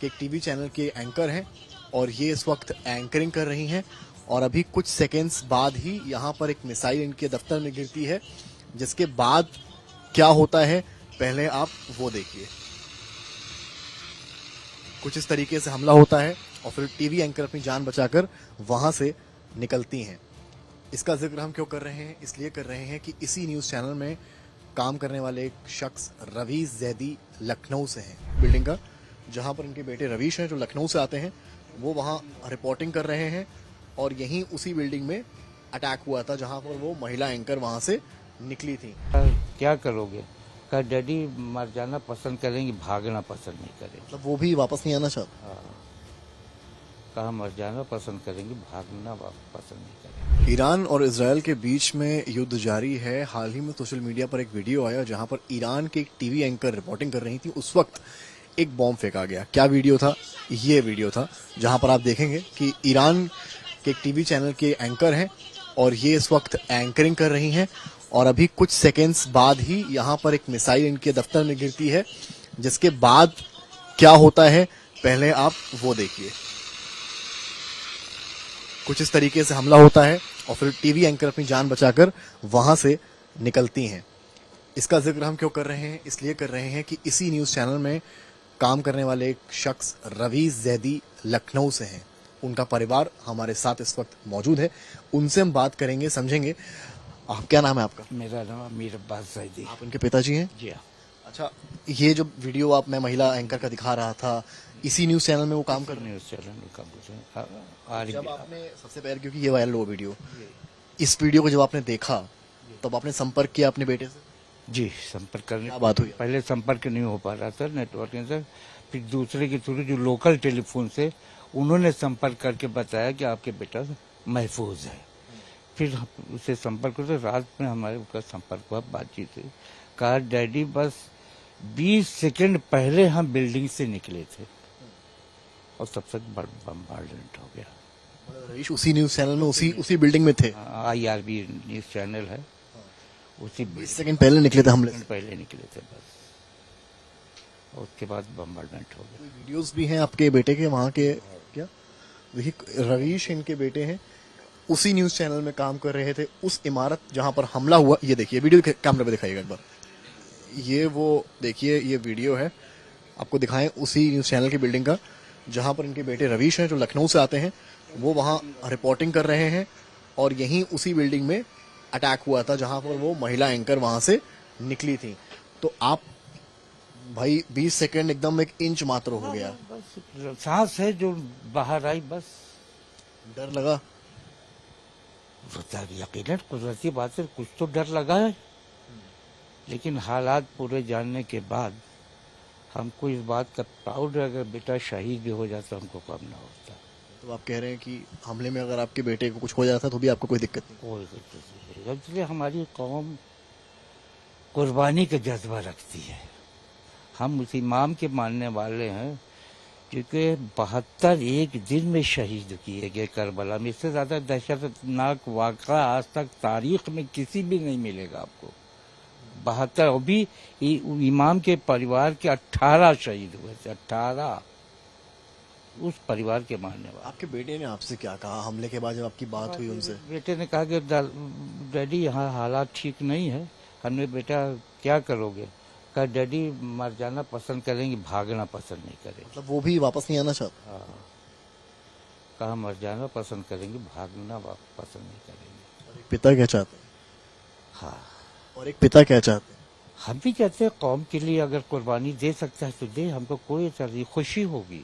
के एक TV channel के एंकर हैं और ये इस वक्त एंकरिंग कर रही हैं और अभी कुछ सेकेंड्स बाद ही यहाँ पर एक मिसाइल इनके दफ्तर में गिरती है, जिसके बाद क्या होता है पहले आप वो देखिए। कुछ इस तरीके से हमला होता है और फिर टीवी एंकर अपनी जान बचाकर वहां से निकलती हैं। इसका जिक्र हम क्यों कर रहे हैं? इसलिए कर रहे हैं कि इसी न्यूज़ चैनल में काम करने वाले एक शख्स रवीश जैदी लखनऊ से हैं, बिल्डिंग का, जहां पर इनके बेटे रवीश हैं जो लखनऊ से आते हैं, वो वहां रिपोर्टिंग कर रहे हैं और यहीं उसी बिल्डिंग में अटैक हुआ था जहां पर वो महिला एंकर वहां से निकली थी। क्या करोगे? कहा डैडी मर जाना पसंद करेंगे, भागना पसंद नहीं करेंगे। मतलब वो भी वापस नहीं आना चाहते? हाँ, कहा मर जाना पसंद करेंगे, भागना पसंद नहीं करेंगे। ईरान और इजरायल के बीच में युद्ध जारी है। हाल ही में सोशल मीडिया पर एक वीडियो आया जहां पर ईरान के एक टीवी एंकर रिपोर्टिंग कर रही थी, उस वक्त एक बॉम्ब फेंका गया। क्या वीडियो था? ये वीडियो था जहां पर आप देखेंगे कि ईरान के एक टीवी चैनल के एंकर हैं और ये इस वक्त एंकरिंग कर रही हैं और अभी कुछ सेकेंड्स बाद ही यहाँ पर एक मिसाइल इनके दफ्तर में गिरती है, जिसके बाद क्या होता है पहले आप वो देखिए। कुछ इस तरीके से हमला होता है और फिर टीवी एंकर अपनी जान बचाकर वहां से निकलती हैं। इसका जिक्र हम क्यों कर रहे हैं? इसलिए कर रहे हैं कि इसी न्यूज़ चैनल में काम करने वाले एक शख्स रवीश जैदी लखनऊ से हैं। उनका परिवार हमारे साथ इस वक्त मौजूद है, उनसे हम बात करेंगे, समझेंगे। क्या नाम है आपका? मेरा नाम अमीर अब्बास जैदी। आप उनके पिताजी हैं? जी हाँ। अच्छा, ये जो वीडियो आप मैं महिला एंकर का दिखा रहा था, इसी न्यूज़ चैनल में वो काम कर रहे हैं? न्यूज़ चैनल में काम कर रहे हैं। जब आपने सबसे पहले, क्योंकि ये वायरल हुआ वीडियो, इस वीडियो को जब आपने देखा तब आपने संपर्क किया अपने बेटे से? जी, संपर्क करने क्या बात हुई? पहले संपर्क नहीं हो पा रहा था नेटवर्किंग से, फिर दूसरे के थ्रू जो लोकल टेलीफोन से उन्होंने संपर्क करके बताया कि आपके बेटा महफूज है। फिर उससे संपर्क करते रात में हमारे उसका संपर्क हुआ, बातचीत हुई। कहा डैडी बस 20 सेकंड पहले हम बिल्डिंग से निकले थे और तब तक बम्बार्डमेंट हो गया। रवीश उसी न्यूज़ चैनल में उसी बिल्डिंग में थे? IRB न्यूज़ चैनल है, उसी 20 सेकंड पहले निकले थे हमले से? पहले निकले थे बस, और उसके बाद बम्बार्डमेंट हो गया। वीडियोस भी हैं आपके बेटे के वहाँ के? क्या देखिए, रवीश इनके बेटे हैं, उसी न्यूज़ चैनल में काम कर रहे थे, उस इमारत जहां पर हमला हुआ। ये देखिए वीडियो कैमरे पे दिखाइएगा एक बार। ये वो देखिए, ये वीडियो है, आपको दिखाएं उसी न्यूज़ चैनल की बिल्डिंग का, जहां पर इनके बेटे रवीश हैं जो लखनऊ से आते हैं, वो वहां रिपोर्टिंग कर रहे हैं और यहीं उसी बिल्डिंग में अटैक हुआ था जहां पर वो महिला एंकर वहां से निकली थी। तो आप भाई 20 सेकंड एकदम 1 इंच मात्र हो गया। बस सांस है जो बाहर आई, बस डर लगा? यकीनन कुदरती बात है, कुछ तो डर लगा है, लेकिन हालात पूरे जानने के बाद हमको इस बात का प्राउड है, अगर बेटा शहीद भी हो जाता हमको कम ना होता। तो आप कह रहे हैं कि हमले में अगर आपके बेटे को कुछ हो जाता तो भी आपको कोई दिक्कत नहीं? कोई दिक्कत नहीं, इसलिए हमारी कौम कुर्बानी का जज्बा रखती है। हम उस इमाम के मानने वाले हैं, क्योंकि 72 एक दिन में शहीद किए गए करबला में। इससे ज्यादा दहशतनाक वाक़ा आज तक तारीख में किसी भी नहीं मिलेगा आपको। 72 भी इमाम के परिवार के 18 शहीद हुए थे, 18 उस परिवार के मानने वाले। आपके बेटे ने आपसे क्या कहा हमले के बाद जब आपकी बात हुई उनसे? बेटे ने कहा कि डैडी यहाँ हालात ठीक नहीं है। हमने बेटा क्या करोगे? कहा डैडी मर जाना पसंद करेंगे, भागना पसंद नहीं करेंगे। मतलब वो भी वापस नहीं आना चाहते? हाँ, कहा मर जाना पसंद करेंगे, भागना पसंद नहीं करेंगे। और एक पिता क्या चाहते हैं? हाँ, और एक पिता क्या चाहते हैं? हम भी कहते हैं कौम के लिए अगर कुर्बानी दे सकता है तो दे, हमको कोई तरह खुशी होगी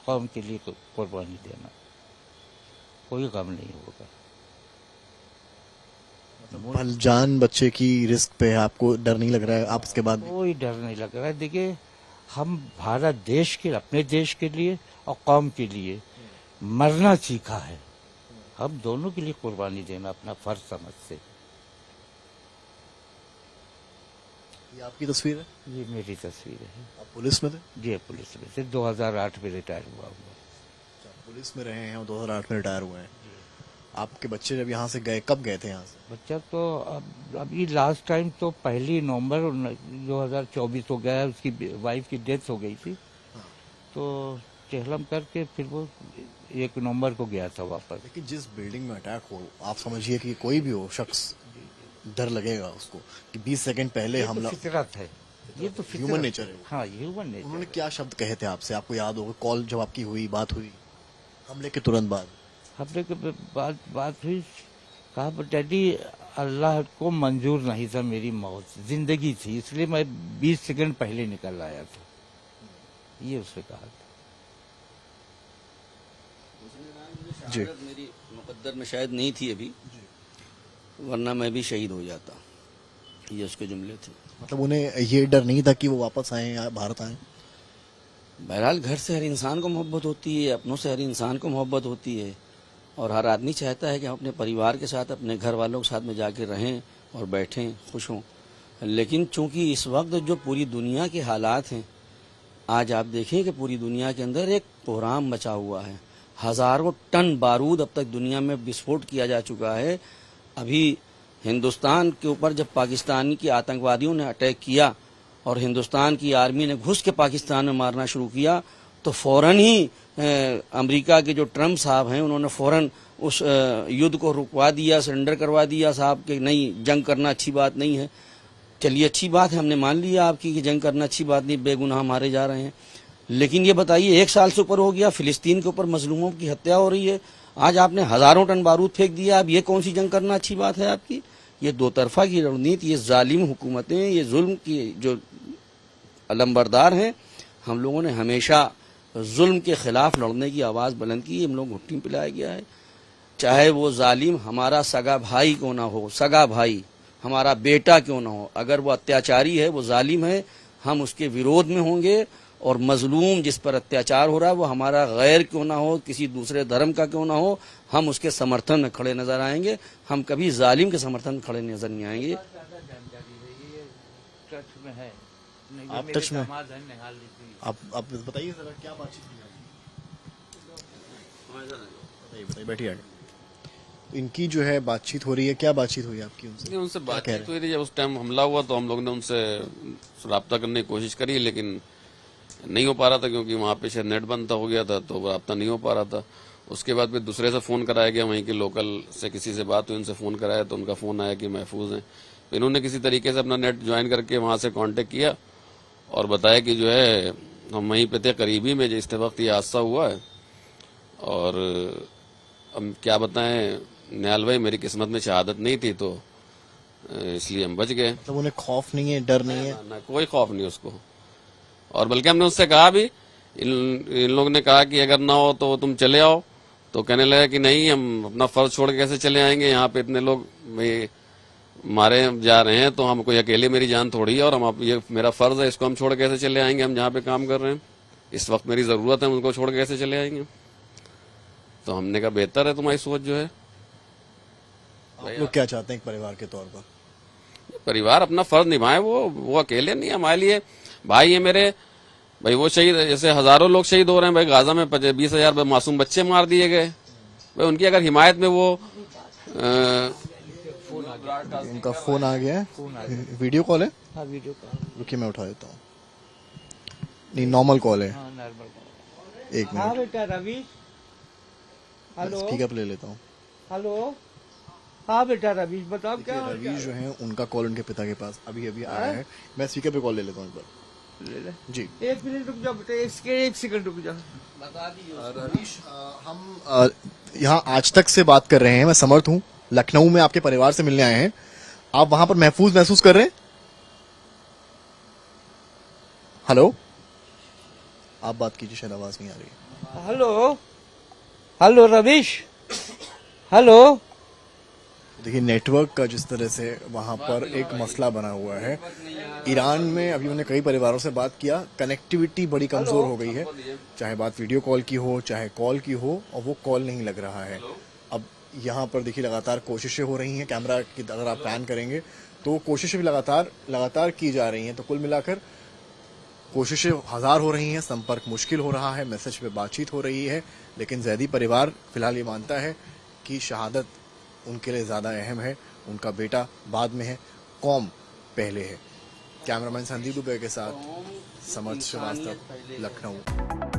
कौम के लिए कुर्बानी देना, कोई गम नहीं होगा। जान बच्चे की रिस्क पे है, आपको डर नहीं लग रहा है? आप उसके बाद कोई डर नहीं लग रहा है। देखिए, हम भारत देश के, अपने देश के लिए और कौम के लिए मरना सीखा है। हम दोनों के लिए कुर्बानी देना अपना फर्ज समझते। ये आपकी तस्वीर है? ये मेरी तस्वीर है। आप पुलिस में थे? जी, पुलिस में से 2008 में रिटायर हुआ। पुलिस में रहे हैं और 2008 में रिटायर हुए हैं। आपके बच्चे जब यहाँ से गए, कब गए थे यहाँ से? बच्चा तो अभी लास्ट टाइम तो 1 नवंबर 2024 हो गया, उसकी वाइफ की डेथ हो गई थी। तो चहलम करके फिर वो 1 नवंबर को गया था वापस। लेकिन जिस बिल्डिंग में अटैक हो, आप समझिए कि कोई भी हो शख्स, डर लगेगा उसको कि 20 सेकंड पहले ये तो हमला। फितरत है, ये तो फितरत ह्यूमन नेचर है वो। हाँ, ह्यूमन नेचर। उन्होंने क्या शब्द कहे थे आपसे, आपको याद होगा? कॉल जब आपकी हुई, बात हुई हमले के तुरंत बाद, हमने के बात हुई, कहा डैडी अल्लाह को मंजूर नहीं था मेरी मौत, जिंदगी थी, इसलिए मैं 20 सेकंड पहले निकल आया था, ये उसने कहा था। जी। शहादत मेरी मुकद्दर में शायद नहीं थी अभी, वरना मैं भी शहीद हो जाता, ये उसके जुमले थे। मतलब उन्हें ये डर नहीं था कि वो वापस आए या भारत आए? बहरहाल घर से हर इंसान को मोहब्बत होती है, अपनों से हर इंसान को मोहब्बत होती है, और हर आदमी चाहता है कि हम अपने परिवार के साथ, अपने घर वालों के साथ में जाके रहें और बैठें, खुश हों। लेकिन चूंकि इस वक्त जो पूरी दुनिया के हालात हैं, आज आप देखें कि पूरी दुनिया के अंदर एक कोहराम मचा हुआ है, हजारों टन बारूद अब तक दुनिया में विस्फोट किया जा चुका है। अभी हिंदुस्तान के ऊपर जब पाकिस्तानी के आतंकवादियों ने अटैक किया और हिंदुस्तान की आर्मी ने घुस के पाकिस्तान में मारना शुरू किया, तो फौरन ही अमेरिका के जो ट्रम्प साहब हैं, उन्होंने फौरन उस युद्ध को रुकवा दिया, सरेंडर करवा दिया साहब कि नहीं, जंग करना अच्छी बात नहीं है। चलिए अच्छी बात है, हमने मान लिया आपकी कि जंग करना अच्छी बात नहीं, बेगुनाह मारे जा रहे हैं। लेकिन ये बताइए, 1 साल से ऊपर हो गया, फिलिस्तीन के ऊपर मजलूमों की हत्या हो रही है, आज आपने हजारों टन बारूद फेंक दिया, अब ये कौन सी जंग करना अच्छी बात है आपकी? ये दो तरफा की रणनीति, ये जालिम हुकूमतें, ये जुल्म की जो अलंबरदार हैं, हम लोगों ने हमेशा जुल्म के खिलाफ लड़ने की आवाज़ बुलंद की, हम लोग घुट्टी पिलाया गया है। चाहे वो जालिम हमारा सगा भाई क्यों ना हो, सगा भाई हमारा बेटा क्यों ना हो, अगर वो अत्याचारी है, वो जालिम है, हम उसके विरोध में होंगे। और मजलूम जिस पर अत्याचार हो रहा है, वो हमारा गैर क्यों ना हो, किसी दूसरे धर्म का क्यों ना हो, हम उसके समर्थन में खड़े नजर आएंगे। हम कभी जालिम के समर्थन में खड़े नजर नहीं आएंगे। आप टच में, आप बताइए जरा क्या बातचीत हुई आपकी? बताइए, बैठिए आगे। इनकी जो है बातचीत हो रही है, क्या बातचीत हुई आपकी उनसे? नहीं, उनसे बातचीत हुई थी। जब उस टाइम हमला हुआ तो हम लोग ने उनसे राब्ता करने की कोशिश करी, लेकिन नहीं हो पा रहा था, क्योंकि वहाँ पे शायद नेट बंद हो गया था, तो राब्ता नहीं हो पा रहा था। उसके बाद फिर दूसरे से फ़ोन कराया गया, वहीं के लोकल से किसी से बात हुई, उनसे फ़ोन कराया तो उनका फ़ोन आया कि महफूज हैं। फिर इन्होंने किसी तरीके से अपना नेट ज्वाइन करके वहाँ से कांटेक्ट किया और बताया कि जो है हम वहीं पे थे, करीबी में, जिस वक्त ये हादसा हुआ है। और हम क्या बताएं निहाल भाई, मेरी किस्मत में शहादत नहीं थी, तो इसलिए हम बच गए। मतलब उन्हें खौफ नहीं है, डर नहीं है? ना, कोई खौफ नहीं उसको। और बल्कि हमने उससे कहा भी, इन लोगों ने कहा कि अगर ना हो तो तुम चले आओ, तो कहने लगा कि नहीं, हम अपना फर्ज छोड़ के कैसे चले आएंगे, यहाँ पे इतने लोग मारे जा रहे हैं, तो हम कोई अकेले मेरी जान थोड़ी है, और हम ये मेरा फर्ज है, इसको हम छोड़ के कैसे चले आएंगे, हम जहाँ पे काम कर रहे हैं, इस वक्त मेरी जरूरत है, उनको छोड़ के कैसे चले आएंगे। तो हमने कहा बेहतर है तुम्हारी सोच जो है। आप लोग क्या चाहते हैं एक परिवार के तौर पर? परिवार अपना फर्ज निभाए, वो अकेले नहीं, हमारे लिए भाई है मेरे भाई। वो शहीद, जैसे हजारों लोग शहीद हो रहे हैं भाई, गाजा में 20,000 मासूम बच्चे मार दिए गए भाई, उनकी अगर हिमायत में वो उनका फोन आ गया है, वीडियो कॉल है। हाँ, वीडियो कॉल। रुकिए मैं उठा देता हूँ। नहीं, नॉर्मल कॉल है। हाँ, नॉर्मल कॉल। एक हाँ मिनट, बेटा रवीश, हेलो स्पीकर पे ले लेता हूँ। हेलो। हाँ बेटा रवीश, बताओ क्या देखिए, रवि जो है उनका कॉल उनके पिता के पास अभी अभी आया है। मैं स्पीकर पे कॉल ले लेता हूँ एक बार। ले ले। जी 1 मिनट रुक जाओ बेटा, 1 सेकंड रुक जाओ। रवीश, हम यहाँ आज तक से बात कर रहे हैं। मैं समर्थ हूँ, लखनऊ में आपके परिवार से मिलने आए हैं। आप वहां पर महफूज महसूस कर रहे हैं? हेलो, आप बात कीजिए, शायद आवाज नहीं आ रही है। Hello hello Ravish, hello. देखिए, नेटवर्क का जिस तरह से वहां पर एक मसला बना हुआ है। ईरान में अभी उन्होंने कई परिवारों से बात किया, कनेक्टिविटी बड़ी कमजोर हो गई है, चाहे बात वीडियो कॉल की हो चाहे कॉल की हो, और वो कॉल नहीं लग रहा है। अब यहाँ पर देखिए लगातार कोशिशें हो रही हैं, कैमरा की अगर आप पैन करेंगे तो कोशिशें भी लगातार की जा रही हैं। तो कुल मिलाकर कोशिशें हजार हो रही हैं, संपर्क मुश्किल हो रहा है, मैसेज पे बातचीत हो रही है, लेकिन जैदी परिवार फिलहाल ये मानता है कि शहादत उनके लिए ज्यादा अहम है, उनका बेटा बाद में है, कौम पहले है। कैमरामैन संदीप दुबे के साथ समर्थ श्रीवास्तव, लखनऊ।